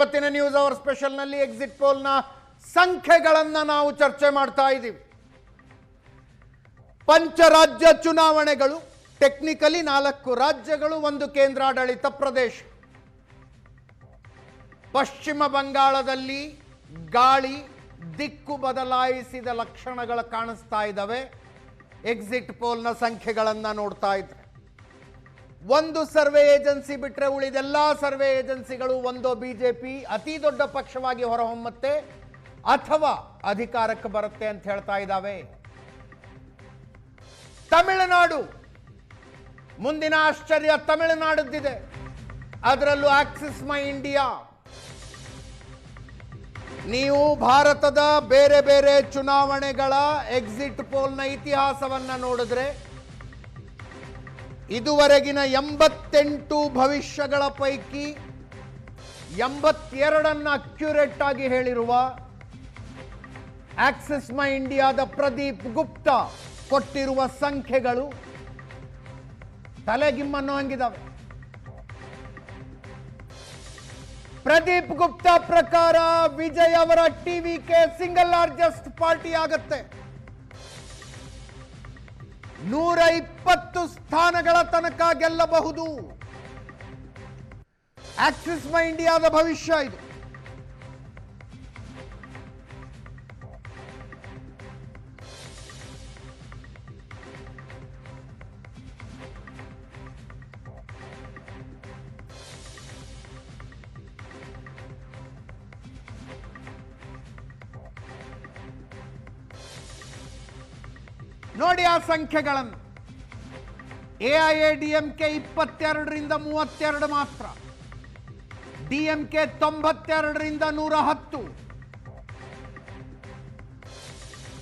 ಇವತ್ತಿನ news hour special ನಲ್ಲಿ exit poll ನ ಸಂಖ್ಯೆಗಳನ್ನು ನಾವು ಚರ್ಚೆ ಮಾಡ್ತಾ ಇದ್ದೀವಿ. ಪಂಚರಾಜ್ಯ ಚುನಾವಣೆಗಳು, ಟೆಕ್ನಿಕಲಿ 4 ರಾಜ್ಯಗಳು, 1 ಕೇಂದ್ರಾಡಳಿತ ಪ್ರದೇಶ. ಪಶ್ಚಿಮ ಬಂಗಾಳದಲ್ಲಿ ಗಾಳಿ ದಿಕ್ಕು ಬದಲಾಯಿಸಿದ ಲಕ್ಷಣಗಳು ಕಾಣಿಸ್ತಾ ಇದ್ದಾವೆ. ಎಕ್ಸಿಟ್ ಪೋಲ್ ನ ಸಂಖ್ಯೆಗಳನ್ನು ನೋಡ್ತಾ ಇದ್ರೆ ಒಂದು ಸರ್ವೆ ಏಜೆನ್ಸಿ ಬಿಟ್ಟರೆ ಉಳಿದೆಲ್ಲ ಸರ್ವೆ ಏಜೆನ್ಸಿಗಳು ಒಂದೋ ಬಿಜೆಪಿ ಅತಿ ದೊಡ್ಡ ಪಕ್ಷವಾಗಿ ಹೊರಹೊಮ್ಮುತ್ತೆ ಅಥವಾ ಅಧಿಕಾರಕ್ಕೆ ಬರುತ್ತೆ ಅಂತ ಹೇಳ್ತಾ ಇದ್ದಾವೆ. ತಮಿಳುನಾಡು ಮುಂದಿನ ಆಶ್ಚರ್ಯ ತಮಿಳುನಾಡದ್ದಿದೆ. ಅದರಲ್ಲೂ ಆಕ್ಸಿಸ್ ಮೈ ಇಂಡಿಯಾ. ನೀವು ಭಾರತದ ಬೇರೆ ಬೇರೆ ಚುನಾವಣೆಗಳ ಎಕ್ಸಿಟ್ ಪೋಲ್ನ ಇತಿಹಾಸವನ್ನ ನೋಡಿದ್ರೆ ಇದುವರೆಗಿನ 88 ಭವಿಷ್ಯಗಳ ಪೈಕಿ 82 ಅಕ್ಯುರೇಟ್ ಆಗಿ ಹೇಳಿರುವ ಆಕ್ಸಿಸ್ ಮೈ ಇಂಡಿಯಾದ ಪ್ರದೀಪ್ ಗುಪ್ತಾ ಕೊಟ್ಟಿರುವ ಸಂಖ್ಯೆಗಳು ತಲೆಗಿಮ್ಮನ್ನು ಹಂಗಿದಾವೆ. ಪ್ರದೀಪ್ ಗುಪ್ತಾ ಪ್ರಕಾರ ವಿಜಯ್ ಅವರ ಟಿವಿಕೆ ಸಿಂಗಲ್ ಲಾರ್ಜೆಸ್ಟ್ ಪಾರ್ಟಿ ಆಗುತ್ತೆ. 120 ಸ್ಥಾನಗಳ ತನಕ ಗೆಲ್ಲಬಹುದು. ಆಕ್ಸಿಸ್ ಮೈ ಇಂಡಿಯಾದ ಭವಿಷ್ಯ ಇದು. ನೋಡಿ ಆ ಸಂಖ್ಯೆಗಳನ್ನು. ಎಐಎಡಿಎಂಕೆ 22ರಿಂದ 32 ಮಾತ್ರ, ಡಿಎಂಕೆ 92ರಿಂದ 110,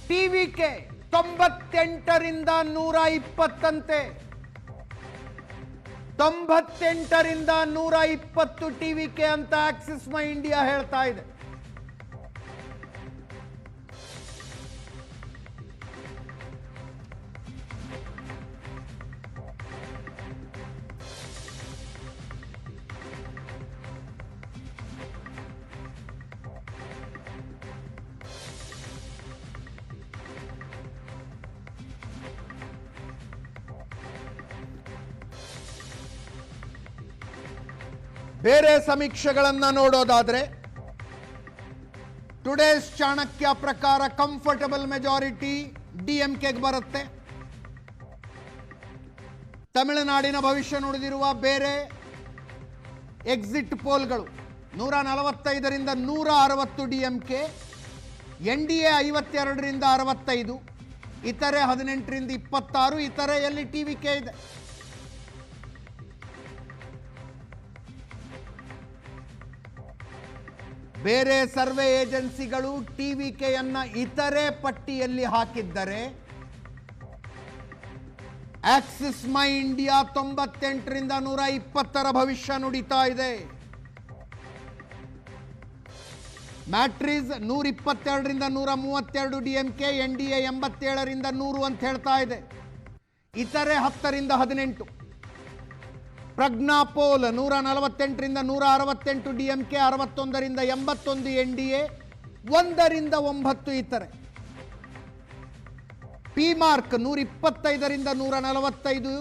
ಟಿವಿಕೆ 98ರಿಂದ 120 ಅಂತೆ. 98ರಿಂದ 120 ಟಿವಿಕೆ ಅಂತ ಆಕ್ಸಿಸ್ ಮೈ ಇಂಡಿಯಾ ಹೇಳ್ತಾ ಇದೆ. ಬೇರೆ ಸಮೀಕ್ಷೆಗಳನ್ನು ನೋಡೋದಾದ್ರೆ ಟುಡೇಸ್ ಚಾಣಕ್ಯ ಪ್ರಕಾರ ಕಂಫರ್ಟಬಲ್ ಮೆಜಾರಿಟಿ ಡಿಎಂಕೆಗೆ ಬರುತ್ತೆ. ತಮಿಳುನಾಡಿನ ಭವಿಷ್ಯ ನುಡಿದಿರುವ ಬೇರೆ ಎಕ್ಸಿಟ್ ಪೋಲ್ಗಳು 145ರಿಂದ 160 ಡಿಎಂಕೆ, ಎನ್ಡಿಎ 52ರಿಂದ 65, ಇತರೆ 18ರಿಂದ 26, ಇತರೆಯಲ್ಲಿ ಟಿವಿಕೆ ಇದೆ. ಬೇರೆ ಸರ್ವೆ ಏಜೆನ್ಸಿಗಳು ಟಿವಿಕೆಯನ್ನ ಇತರೆ ಪಟ್ಟಿಯಲ್ಲಿ ಹಾಕಿದ್ದರೆ ಆಕ್ಸಿಸ್ ಮೈ ಇಂಡಿಯಾ 98ರಿಂದ 120 ಭವಿಷ್ಯ ನುಡಿತಾ ಇದೆ. ಮ್ಯಾಟ್ರಿಸ್ 122ರಿಂದ 132 ಡಿಎಂಕೆ, ಎನ್ಡಿಎ 87ರಿಂದ 100 ಅಂತ ಹೇಳ್ತಾ ಇದೆ. ಇತರೆ 10ರಿಂದ 18. ಪ್ರಜ್ಞಾಪೋಲ್ 148ರಿಂದ 168 ಡಿಎಂಕೆ, 61ರಿಂದ 81 ಎನ್ಡಿಎ, 1ರಿಂದ 9 ಇತರೆ. ಪಿಮಾರ್ಕ್ 125ರಿಂದ 145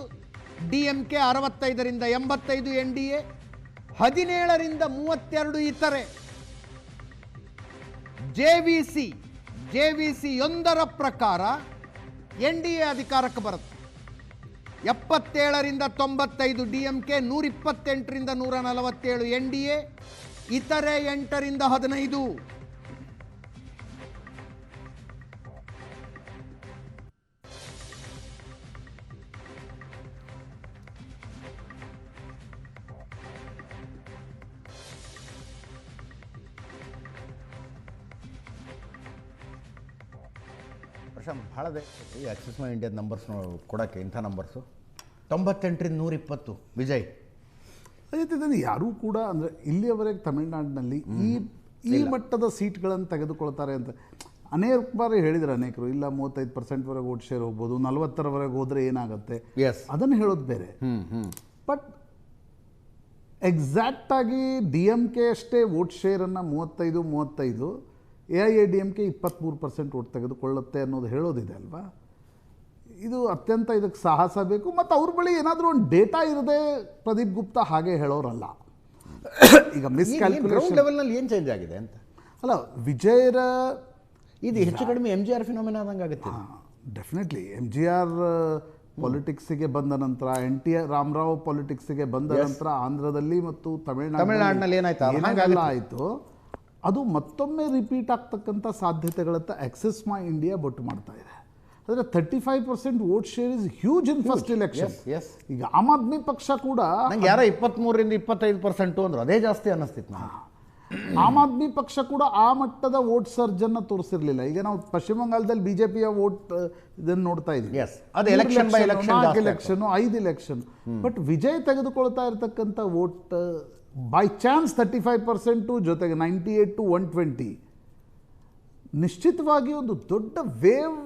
ಡಿಎಂಕೆ, 65ರಿಂದ 85 ಎನ್ಡಿಎ, 17ರಿಂದ 32 ಇತರೆ. ಜೆವಿಸಿ 1ರ ಪ್ರಕಾರ ಎನ್ಡಿಎ ಅಧಿಕಾರಕ್ಕೆ ಬರುತ್ತೆ. 77ರಿಂದ 95 ಡಿಎಂಕೆ, 128ರಿಂದ 147 ಎನ್ಡಿಎ, ಇತರೆ 8ರಿಂದ 15. ಪ್ರಶಾಂತ್, ಭಾಳದೆ ಈ ಆಕ್ಸಿಸ್ ಮೈ ಇಂಡಿಯಾದ ನಂಬರ್ಸ್ ಕೊಡೋಕ್ಕೆ ಇಂಥ ನಂಬರ್ಸು 98ರಿಂದ 120 ವಿಜಯ್. ಅದೇ ರೀತಿ ಯಾರೂ ಕೂಡ ಅಂದರೆ ಇಲ್ಲಿಯವರೆಗೆ ತಮಿಳುನಾಡಿನಲ್ಲಿ ಈ ಮಟ್ಟದ ಸೀಟ್ಗಳನ್ನು ತೆಗೆದುಕೊಳ್ತಾರೆ ಅಂತ ಅನೇಕ ಬಾರಿ ಹೇಳಿದ್ರು ಅನೇಕರು. ಇಲ್ಲ 35%ವರೆಗೆ ವೋಟ್ ಶೇರ್ ಹೋಗ್ಬೋದು, 40ರವರೆಗೆ ಹೋದರೆ ಏನಾಗುತ್ತೆ, ಅದನ್ನು ಹೇಳೋದು ಬೇರೆ. ಬಟ್ ಎಕ್ಸಾಕ್ಟ್ ಆಗಿ ಡಿ ಎಮ್ ಕೆ ಅಷ್ಟೇ ವೋಟ್ ಶೇರನ್ನು 35 AIADMK 23% ವೋಟ್ ತೆಗೆದುಕೊಳ್ಳುತ್ತೆ ಅನ್ನೋದು ಹೇಳೋದಿದೆ ಅಲ್ವಾ. ಇದು ಅತ್ಯಂತ ಇದಕ್ಕೆ ಸಾಹಸ ಬೇಕು, ಮತ್ತು ಅವ್ರ ಬಳಿ ಏನಾದರೂ ಒಂದು ಡೇಟಾ ಇರದೆ ಪ್ರದೀಪ್ ಗುಪ್ತಾ ಹಾಗೆ ಹೇಳೋರಲ್ಲ. ಈಗ ಮಿಸ್ಕ್ಯಾಲ್ಕುಲೇಷನ್ ಲೆವೆಲ್ನಲ್ಲಿ ಏನು ಚೇಂಜ್ ಆಗಿದೆ ಅಂತ ಅಲ್ಲ, ವಿಜಯರ ಇದು ಹೆಚ್ಚು ಕಡಿಮೆ MGR ಫಿನೋಮಿನಾ ಆದಂಗೆ ಆಗುತ್ತೆ. ಡೆಫಿನೆಟ್ಲಿ MGR ಪಾಲಿಟಿಕ್ಸಿಗೆ ಬಂದ ನಂತರ NT ರಾಮರಾವ್ ಪಾಲಿಟಿಕ್ಸಿಗೆ ಬಂದ ನಂತರ ಆಂಧ್ರದಲ್ಲಿ ಮತ್ತು ತಮಿಳುನಾಡಿನಲ್ಲಿ ಏನಾಯ್ತು ಆಯಿತು, ಅದು ಮತ್ತೊಮ್ಮೆ ರಿಪೀಟ್ ಆಗ್ತಕ್ಕಂಥ ಸಾಧ್ಯತೆಗಳತ್ತ ಆಕ್ಸಿಸ್ ಮೈ ಇಂಡಿಯಾ ಬೊಟ್ಟು ಮಾಡ್ತಾ ಇದೆ. ಆದರೆ 35% vote share is huge in first election. ಈಗ ಆಮ್ ಆದ್ಮಿ ಪಕ್ಷ ಕೂಡ ನಂಗೆ ಯಾರೋ 23ರಿಂದ 25% ಅಂದ್ರು, ಅದೇ ಜಾಸ್ತಿ ಅನ್ನಿಸ್ತಿತ್ತು ನನಗೆ. ಆಮ್ ಆದ್ಮಿ ಪಕ್ಷ ಕೂಡ ಆ ಮಟ್ಟದ ವೋಟ್ ಸರ್ಜನ್ನು ತೋರಿಸಿರ್ಲಿಲ್ಲ. ಈಗ ನಾವು ಪಶ್ಚಿಮ ಬಂಗಾಳದಲ್ಲಿ ಬಿಜೆಪಿಯ ವೋಟ್ ಇದನ್ನು ನೋಡ್ತಾ ಇದ್ದೀವಿ, ಅದು election by election, 4 election 5 election. But Vijay ತೆಗೆದುಕೊಳ್ತಾ ಇರತಕ್ಕಂಥ ವೋಟ್ ಬೈ ಚಾನ್ಸ್ 35% ಜೊತೆಗೆ 98 to 120 ನಿಶ್ಚಿತವಾಗಿ ಒಂದು ದೊಡ್ಡ ವೇವ್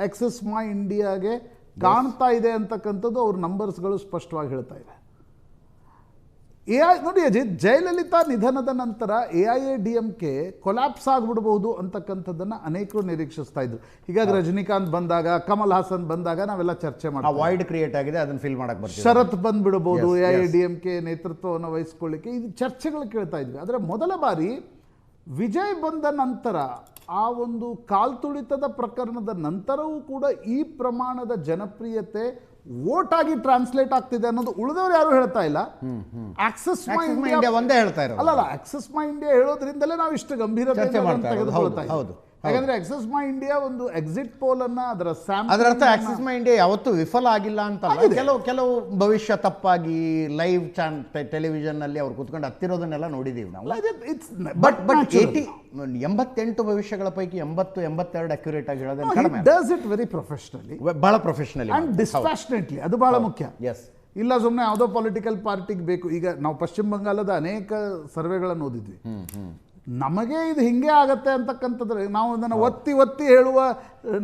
ಆಕ್ಸಿಸ್ ಮೈ ಇಂಡಿಯಾಗೆ ಕಾಣ್ತಾ ಇದೆ ಅಂತಕ್ಕಂಥದ್ದು ಅವ್ರ ನಂಬರ್ಸ್ಗಳು ಸ್ಪಷ್ಟವಾಗಿ ಹೇಳ್ತಾ ಇದೆ. ನೋಡಿ ಅಜಿತ್, ಜಯಲಲಿತಾ ನಿಧನದ ನಂತರ AIADMK ಕೊಲ್ಯಾಪ್ಸ್ ಆಗಿಬಿಡಬಹುದು ಅಂತಕ್ಕಂಥದ್ದನ್ನು ಅನೇಕರು ನಿರೀಕ್ಷಿಸ್ತಾ ಇದ್ರು. ಹೀಗಾಗಿ ರಜನಿಕಾಂತ್ ಬಂದಾಗ, ಕಮಲ್ ಹಾಸನ್ ಬಂದಾಗ ನಾವೆಲ್ಲ ಚರ್ಚೆ ಮಾಡಿ ವಾಯ್ಡ್ ಕ್ರಿಯೇಟ್ ಆಗಿದೆ, ಅದನ್ನು ಫಿಲ್ ಮಾಡಕ್ಕೆ ಬರ್ತೀವಿ. ಶರತ್ ಬಂದ್ಬಿಡಬಹುದು AIADMK ನೇತೃತ್ವವನ್ನು ವಹಿಸ್ಕೊಳ್ಳಿಕ್ಕೆ, ಇದು ಚರ್ಚೆಗಳು ಕೇಳ್ತಾ ಇದ್ವಿ. ಆದರೆ ಮೊದಲ ಬಾರಿ ವಿಜಯ್ ಬಂದ ನಂತರ, ಆ ಒಂದು ಕಾಲ್ತುಳಿತದ ಪ್ರಕರಣದ ನಂತರವೂ ಕೂಡ ಈ ಪ್ರಮಾಣದ ಜನಪ್ರಿಯತೆ ವೋಟ್ ಆಗಿ ಟ್ರಾನ್ಸ್ಲೇಟ್ ಆಗ್ತಿದೆ ಅನ್ನೋದು ಉಳಿದವರು ಯಾರು ಹೇಳ್ತಾ ಇಲ್ಲ. ಆಕ್ಸಿಸ್ ಮೈ ಇಂಡಿಯಾ ಒಂದೇ ಹೇಳ್ತಾ ಇರೋದು. ಅಲ್ಲ, ಆಕ್ಸಿಸ್ ಮೈ ಇಂಡಿಯಾ ಹೇಳೋದ್ರಿಂದಲೇ ನಾವು ಇಷ್ಟು ಗಂಭೀರತೆಯನ್ನು ತೆಗೆದುಕೊಳ್ತಾ ಇದ್ದೀವಿ. ಯಾಕಂದ್ರೆ ಆಕ್ಸಿಸ್ ಮೈ ಇಂಡಿಯಾ ಒಂದು ಎಕ್ಸಿಟ್ ಪೋಲ್ ಅನ್ನ ಅದರ ಅರ್ಥ ಆಕ್ಸಿಸ್ ಮೈ ಇಂಡಿಯಾ ಯಾವತ್ತೂ ವಿಫಲ ಆಗಿಲ್ಲ ಅಂತ. ಕೆಲವು ಭವಿಷ್ಯ ತಪ್ಪಾಗಿ ಲೈವ್ ಟೆಲಿವಿಷನ್ ನಲ್ಲಿ ಅವ್ರು ಕುತ್ಕೊಂಡು ಹತ್ತಿರೋದನ್ನೆಲ್ಲ ನೋಡಿದೀವಿ ನಾವು. ಬಟ್ 88 ಭವಿಷ್ಯಗಳ ಪೈಕಿ 82 ಅಕ್ಯುರೇಟ್ ಆಗಿ ಹೇಳೋದು ಡಸ್ ಇಟ್ ವೆರಿ ಪ್ರೊಫೆಷನಲಿ, ಬಹಳ ಪ್ರೊಫೆಷನಲಿ ಅಂಡ್ ಡಿಸ್ಪ್ಯಾಷನೇಟ್ಲಿ. ಅದು ಬಹಳ ಮುಖ್ಯ. ಇಲ್ಲ ಸುಮ್ಮನೆ ಯಾವುದೋ ಪೊಲಿಟಿಕಲ್ ಪಾರ್ಟಿಗೆ ಬೇಕು. ಈಗ ನಾವು ಪಶ್ಚಿಮ ಬಂಗಾಳದ ಅನೇಕ ಸರ್ವೆಗಳನ್ನು ಓದಿದ್ವಿ. ನಮಗೆ ಇದು ಹಿಂಗೆ ಆಗತ್ತೆ ಅಂತಕ್ಕಂಥದ್ರೆ ನಾವು ಅದನ್ನು ಒತ್ತಿ ಹೇಳುವ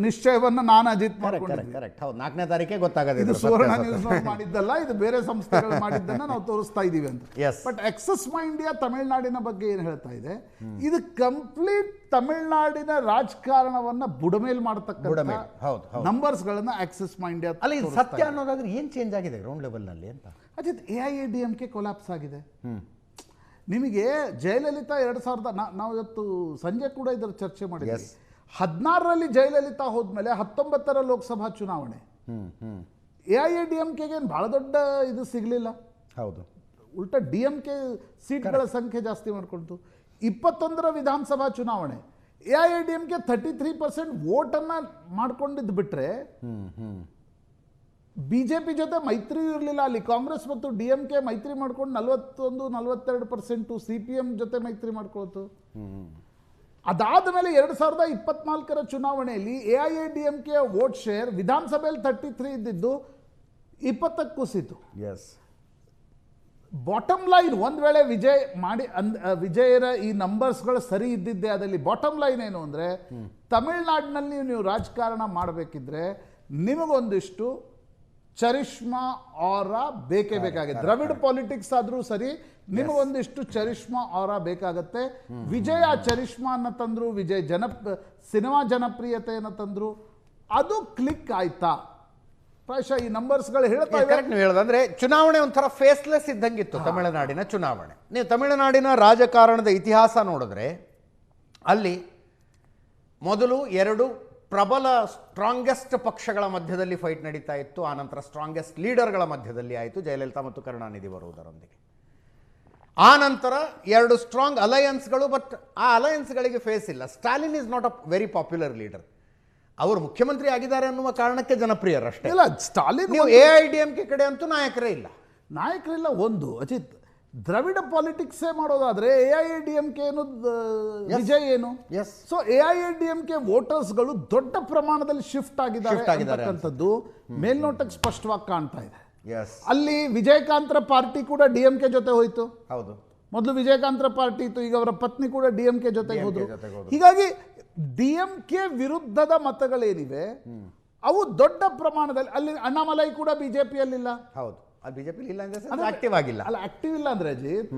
ನಿಶ್ಚಯವನ್ನು ನಾನು ಅಜಿತ್ ಮಾಡ್ಕೊಂಡಿದ್ದೆ. 4ನೇ ತಾರೀಕೆ ಗೊತ್ತಾಗತ್ತೆ. ಇದು ಸುವರ್ಣ ನ್ಯೂಸ್ ಮಾಡಿದ್ದಲ್ಲ, ಇದು ಬೇರೆ ಸಂಸ್ಥೆಗಳು ಮಾಡಿದ್ದನ್ನು ನಾವು ತೋರಿಸ್ತಾ ಇದ್ದೀವಿ ಅಂತ. ಬಟ್ ಆಕ್ಸಿಸ್ ಮೈ ಇಂಡಿಯಾ ತಮಿಳುನಾಡಿನ ಬಗ್ಗೆ ಏನು ಹೇಳ್ತಾ ಇದೆ, ಇದು ಕಂಪ್ಲೀಟ್ ತಮಿಳುನಾಡಿನ ರಾಜಕಾರಣವನ್ನ ಬುಡಮೇಲ್ ಮಾಡತಕ್ಕಂಥ ನಂಬರ್ಸ್ಗಳನ್ನ ಆಕ್ಸಿಸ್ ಮೈ ಇಂಡಿಯಾ. ಅಲ್ಲ, ಇದು ಸತ್ಯ ಅನ್ನೋದಾದ್ರೆ ಏನು ಚೇಂಜ್ ಆಗಿದೆ ಗ್ರೌಂಡ್ ಲೆವೆಲ್ ನಲ್ಲಿ ಅಂತ ಅಜಿತ್? AIADMK ಕೊಲ್ಯಾಪ್ಸ್ ಆಗಿದೆ. ನಿಮಗೆ ಜಯಲಲಿತಾ 2000 ನಾವು ಇವತ್ತು ಸಂಜೆ ಕೂಡ ಇದರ ಚರ್ಚೆ ಮಾಡಿದ್ವಿ. 16ರಲ್ಲಿ ಜಯಲಲಿತಾ ಹೋದ್ಮೇಲೆ 19ರ ಲೋಕಸಭಾ ಚುನಾವಣೆ AIADMK ಬಹಳ ದೊಡ್ಡ ಇದು ಸಿಗಲಿಲ್ಲ. ಹೌದು, ಉಲ್ಟಾ DMK ಸೀಟ್ಗಳ ಸಂಖ್ಯೆ ಜಾಸ್ತಿ ಮಾಡಿಕೊಳ್ತು. 21ರ ವಿಧಾನಸಭಾ ಚುನಾವಣೆ AIADMK 33% ವೋಟನ್ನು ಮಾಡ್ಕೊಂಡಿದ್ದು ಬಿಟ್ರೆ ಬಿಜೆಪಿ ಜೊತೆ ಮೈತ್ರಿ ಇರಲಿಲ್ಲ. ಅಲ್ಲಿ ಕಾಂಗ್ರೆಸ್ ಮತ್ತು DMK ಮೈತ್ರಿ ಮಾಡ್ಕೊಂಡು 41-42%, CPM ಜೊತೆ ಮೈತ್ರಿ ಮಾಡ್ಕೊಳ್ತು. ಅದಾದ ಮೇಲೆ 2024ರ ಚುನಾವಣೆಯಲ್ಲಿ AIADMK ವೋಟ್ ಶೇರ್ ವಿಧಾನಸಭೆಯಲ್ಲಿ 33 ಇದ್ದಿದ್ದು 20ಕ್ಕೆ ಕುಸಿತು. ಬಾಟಮ್ ಲೈನ್, ಒಂದು ವೇಳೆ ವಿಜಯರ ಈ ನಂಬರ್ಸ್ಗಳು ಸರಿ ಇದ್ದಿದ್ದೆ ಅದಲ್ಲಿ ಬಾಟಮ್ ಲೈನ್ ಏನು ಅಂದರೆ, ತಮಿಳುನಾಡಿನಲ್ಲಿ ನೀವು ರಾಜಕಾರಣ ಮಾಡಬೇಕಿದ್ರೆ ನಿಮಗೊಂದಿಷ್ಟು ಚರಿಷ್ಮಾ ಆರಾ ಬೇಕೇ ಬೇಕಾಗಿದೆ. ದ್ರವಿಡ ಪಾಲಿಟಿಕ್ಸ್ ಆದರೂ ಸರಿ, ನಿಮಗೊಂದಿಷ್ಟು ಚರಿಷ್ಮಾ ಆರಾ ಬೇಕಾಗತ್ತೆ. ವಿಜಯ್ ಆ ಚರಿಷ್ಮಾನ ತಂದ್ರು, ವಿಜಯ್ ಸಿನಿಮಾ ಜನಪ್ರಿಯತೆಯನ್ನು ತಂದ್ರು. ಅದು ಕ್ಲಿಕ್ ಆಯ್ತಾ? ಪ್ರಾಯಶಃ ಈ ನಂಬರ್ಸ್ಗಳು ಹೇಳ್ತಾ ಇವೆ. ನೀವು ಹೇಳೋದಂದ್ರೆ ಚುನಾವಣೆ ಒಂಥರ ಫೇಸ್ಲೆಸ್ ಇದ್ದಂಗಿತ್ತು ತಮಿಳುನಾಡಿನ ಚುನಾವಣೆ. ನೀವು ತಮಿಳುನಾಡಿನ ರಾಜಕಾರಣದ ಇತಿಹಾಸ ನೋಡಿದ್ರೆ ಅಲ್ಲಿ ಮೊದಲು 2 ಪ್ರಬಲ ಸ್ಟ್ರಾಂಗೆಸ್ಟ್ ಪಕ್ಷಗಳ ಮಧ್ಯದಲ್ಲಿ ಫೈಟ್ ನಡೀತಾ ಇತ್ತು. ಆನಂತರ ಸ್ಟ್ರಾಂಗೆಸ್ಟ್ ಲೀಡರ್ಗಳ ಮಧ್ಯದಲ್ಲಿ ಆಯಿತು, ಜಯಲಲಿತಾ ಮತ್ತು ಕರುಣಾನಿಧಿ ಬರುವುದರೊಂದಿಗೆ. ಆ ನಂತರ 2 ಸ್ಟ್ರಾಂಗ್ ಅಲಯನ್ಸ್ಗಳು. ಬಟ್ ಆ ಅಲಯನ್ಸ್ಗಳಿಗೆ ಫೇಸ್ ಇಲ್ಲ. Stalin is not a very popular leader. ಅವರು ಮುಖ್ಯಮಂತ್ರಿ ಆಗಿದ್ದಾರೆ ಅನ್ನುವ ಕಾರಣಕ್ಕೆ ಜನಪ್ರಿಯರಷ್ಟೇ. ಇಲ್ಲ, ಸ್ಟಾಲಿನ್ AIADMK ಕಡೆ ಅಂತೂ ನಾಯಕರೇ ಇಲ್ಲ. ಒಂದು ಅಜಿತ್, ದ್ರವಿಡ ಪಾಲಿಟಿಕ್ಸೇ ಮಾಡೋದಾದ್ರೆ AIADMK ಏನು, ವಿಜಯ್ ಏನು. ಸೊ AIADMK ವೋಟರ್ಸ್ಗಳು ದೊಡ್ಡ ಪ್ರಮಾಣದಲ್ಲಿ ಶಿಫ್ಟ್ ಆಗಿದ್ದಾರೆ ಅಂತಕ್ಕಂಥದ್ದು ಮೇಲ್ನೋಟಕ್ಕೆ ಸ್ಪಷ್ಟವಾಗಿ ಕಾಣ್ತಾ ಇದೆ. ಅಲ್ಲಿ ವಿಜಯಕಾಂತ್ರ ಪಾರ್ಟಿ ಕೂಡ DMK ಜೊತೆ ಹೋಯ್ತು. ಹೌದು, ಮೊದಲು ವಿಜಯಕಾಂತ್ರ ಪಾರ್ಟಿ ಇತ್ತು, ಈಗ ಅವರ ಪತ್ನಿ ಕೂಡ DMK ಜೊತೆಗೆ ಹೋದ್ರು. ಹೀಗಾಗಿ DMK ವಿರುದ್ಧದ ಮತಗಳೇನಿವೆ ಅವು ದೊಡ್ಡ ಪ್ರಮಾಣದಲ್ಲಿ, ಅಲ್ಲಿ ಅಣ್ಣಾಮಲೈ ಕೂಡ ಬಿಜೆಪಿಯಲ್ಲಿಲ್ಲ. ಹೌದು, ಅದು ಬಿಜೆಪಿ ಇಲ್ಲ ಅಂದ್ರೆ ಆಕ್ಟಿವ್ ಆಗಿಲ್ಲ. ಅಲ್ಲ, ಆಕ್ಟಿವ್ ಇಲ್ಲ ಅಂದ್ರೆ ಅಜಿತ್,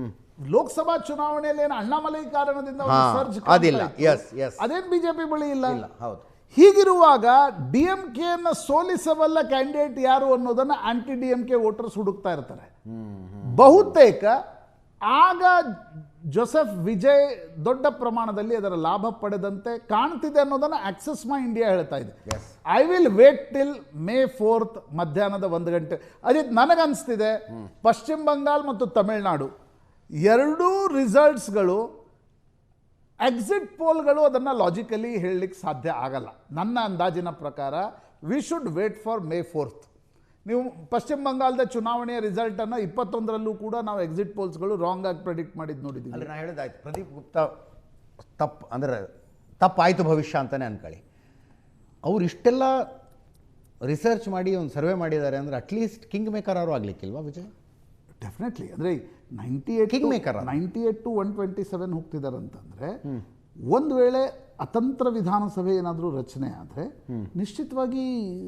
ಲೋಕಸಭಾ ಚುನಾವಣೆಯಲ್ಲಿ ಏನು ಅಣ್ಣಾಮಲೈ ಕಾರಣದಿಂದ ಸರ್ಜ್ ಅದಿಲ್ಲ. ಎಸ್ ಎಸ್, ಅದೇನು ಬಿಜೆಪಿ ಬಳಿ ಇಲ್ಲ. ಹೌದು. ಹೀಗಿರುವಾಗ DMK ಸೋಲಿಸಬಲ್ಲ ಕ್ಯಾಂಡಿಡೇಟ್ ಯಾರು ಅನ್ನೋದನ್ನ ಆಂಟಿ DMK ವೋಟರ್ಸ್ ಹುಡುಕ್ತಾ ಇರ್ತಾರೆ. ಬಹುತೇಕ ಆಗ ಜೋಸೆಫ್ ವಿಜಯ್ ದೊಡ್ಡ ಪ್ರಮಾಣದಲ್ಲಿ ಅದರ ಲಾಭ ಪಡೆದಂತೆ ಕಾಣ್ತಿದೆ ಅನ್ನೋದನ್ನ ಆಕ್ಸೆಸ್ ಮೈ ಇಂಡಿಯಾ ಹೇಳ್ತಾ ಇದೆ. I will wait till May 4th ಮಧ್ಯಾಹ್ನದ 1 ಗಂಟೆ. ಅದೇ ನನಗನ್ಸ್ತಿದೆ ಪಶ್ಚಿಮ ಬಂಗಾಳ ಮತ್ತು ತಮಿಳುನಾಡು ಎರಡೂ ರಿಸಲ್ಟ್ಸ್ಗಳು ಎಕ್ಸಿಟ್ ಪೋಲ್ಗಳು ಅದನ್ನು ಲಾಜಿಕಲಿ ಹೇಳಲಿಕ್ಕೆ ಸಾಧ್ಯ ಆಗಲ್ಲ. ನನ್ನ ಅಂದಾಜಿನ ಪ್ರಕಾರ we should wait for May 4th. ನೀವು ಪಶ್ಚಿಮ ಬಂಗಾಳದ ಚುನಾವಣೆಯ ರಿಸಲ್ಟನ್ನು 21ರಲ್ಲೂ ಕೂಡ ನಾವು ಎಕ್ಸಿಟ್ ಪೋಲ್ಸ್ಗಳು ರಾಂಗ್ ಆಗಿ ಪ್ರೆಡಿಕ್ಟ್ ಮಾಡಿದ್ದು ನೋಡಿದ್ದೀವಿ. ಅಲ್ಲಿ ನಾನು ಹೇಳಿದಾಯ್ತು, ಪ್ರದೀಪ್ ಗುಪ್ತಾ ತಪ್ಪಾಯಿತು ಭವಿಷ್ಯ ಅಂತಲೇ ಅನ್ಕೊಳ್ಳಿ. ಅವ್ರು ಇಷ್ಟೆಲ್ಲ ರಿಸರ್ಚ್ ಮಾಡಿ ಒಂದು ಸರ್ವೆ ಮಾಡಿದ್ದಾರೆ ಅಂದರೆ ಅಟ್ಲೀಸ್ಟ್ ಕಿಂಗ್ ಮೇಕರ್ ಅವರು ಆಗಲಿಕ್ಕಿಲ್ವಾ ವಿಜಯ್? ಡೆಫಿನೆಟ್ಲಿ. ಅಂದರೆ 98 ಕಿಂಗ್ ಮೇಕರ್ 98 to 127 ಹೋಗ್ತಿದ್ದಾರೆ ಅಂತಂದರೆ, ಒಂದು ವೇಳೆ ಅತಂತ್ರ ವಿಧಾನಸಭೆ ಏನಾದರೂ ರಚನೆ ಆದರೆ ನಿಶ್ಚಿತವಾಗಿ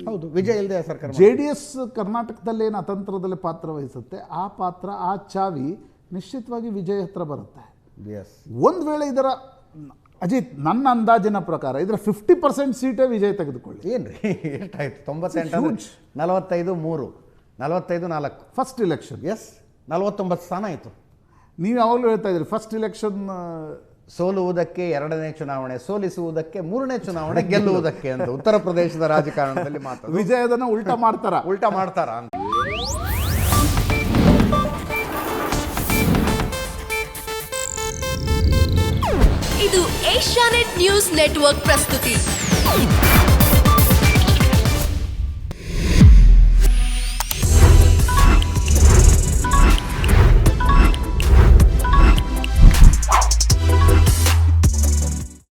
ಹೌದು, ವಿಜಯ್ ಇಲ್ಲದೆ ಸರ್ಕಾರ JDS ಕರ್ನಾಟಕದಲ್ಲಿ ಏನು ಅತಂತ್ರದಲ್ಲಿ ಪಾತ್ರ ವಹಿಸುತ್ತೆ, ಆ ಪಾತ್ರ, ಆ ಚಾವಿ ನಿಶ್ಚಿತವಾಗಿ ವಿಜಯ್ ಹತ್ರ ಬರುತ್ತೆ. ಒಂದು ವೇಳೆ ಇದರ ಅಜಿತ್, ನನ್ನ ಅಂದಾಜಿನ ಪ್ರಕಾರ ಇದರ 50% ಸೀಟೇ ವಿಜಯ್ ತೆಗೆದುಕೊಳ್ಳಿ. ಏನ್ರಿ ಎಷ್ಟಾಯ್ತು? 98 45 4 ಫಸ್ಟ್ ಇಲೆಕ್ಷನ್. ಎಸ್, 49 ಸ್ಥಾನ ಆಯಿತು. ನೀವು ಯಾವಾಗಲೂ ಹೇಳ್ತಾ ಇದ್ರಿ ಫಸ್ಟ್ ಇಲೆಕ್ಷನ್ ಸೋಲುವುದಕ್ಕೆ 2ನೇ ಚುನಾವಣೆ, ಸೋಲಿಸುವುದಕ್ಕೆ 3ನೇ ಚುನಾವಣೆ, ಗೆಲ್ಲುವುದಕ್ಕೆ ಅಂತ ಉತ್ತರ ಪ್ರದೇಶದ ರಾಜಕಾರಣದಲ್ಲಿ ಮಾತು. ವಿಜಯ್ ಅದನ್ನು ಉಲ್ಟಾ ಮಾಡ್ತಾರ ಅಂತ. ಇದು ಏಷ್ಯಾನೆಟ್ ನ್ಯೂಸ್ ನೆಟ್ವರ್ಕ್ ಪ್ರಸ್ತುತಿ.